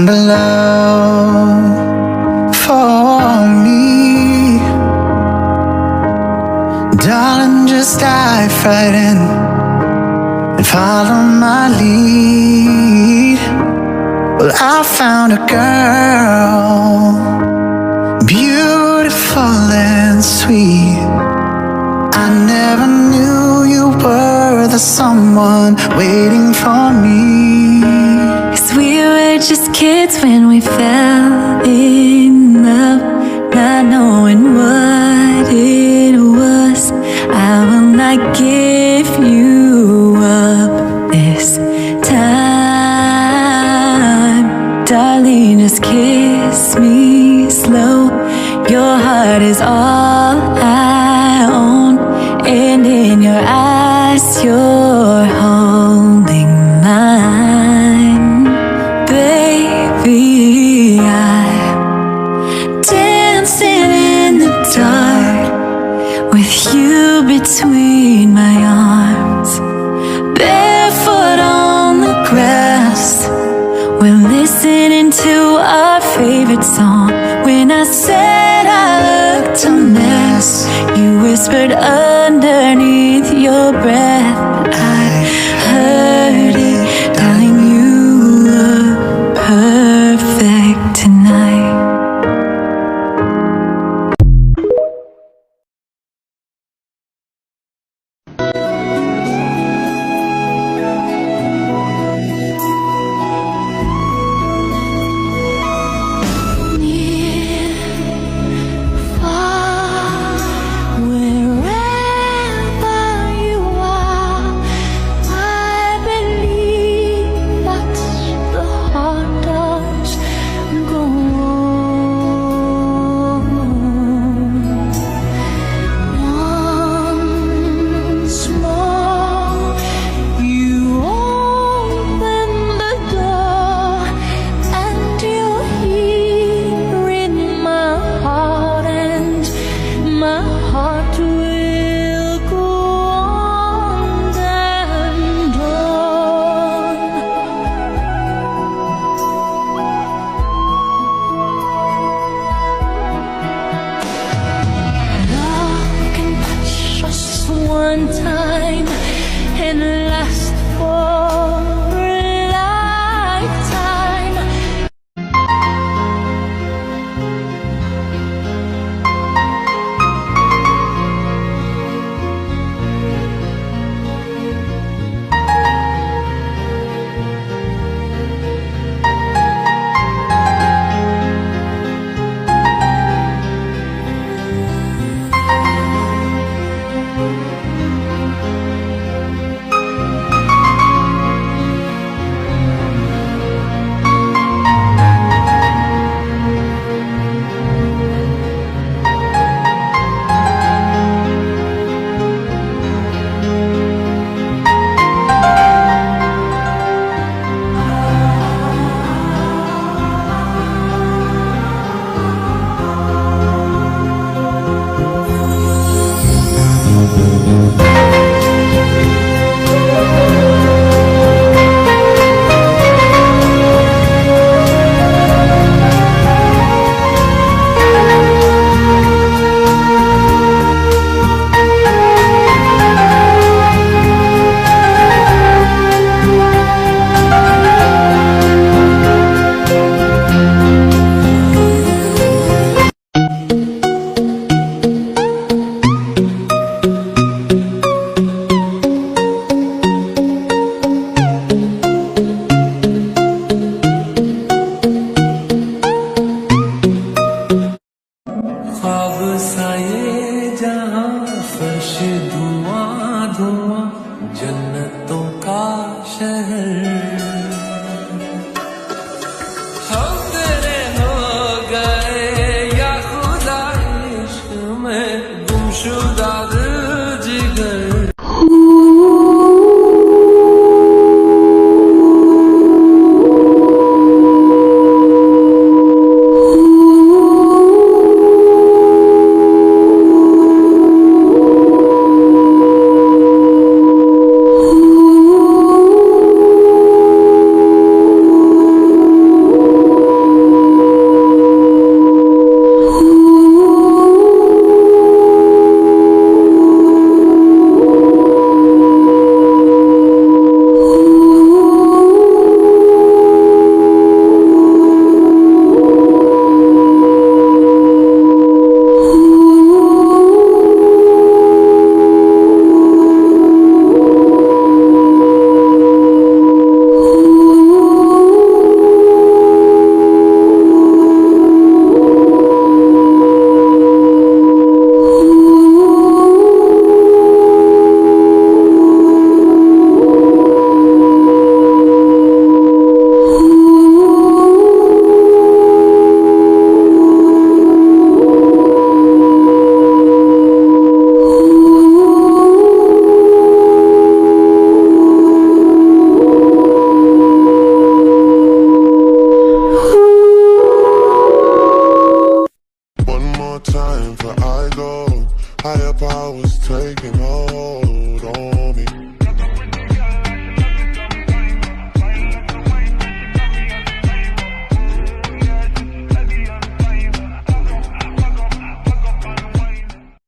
found a love for me. Darling, just dive right in and follow my lead. Well, I found a girl, beautiful and sweet. I never knew you were the someone waiting for me. 'Cause we were just kids when we fell in love, not knowing what it was. I will not give you up this time. Darling, just kiss me slow. Your heart is all I own, and in your eyes you're holding mine. Baby, I'm dancing in the dark with you between my arms, barefoot on the grass. We're listening to our favorite song. When I said I looked a mess, you whispered underneath your breath, but I heard it. Darling, you look perfect tonight. One time and last for a lifetime. Higher powers taking hold.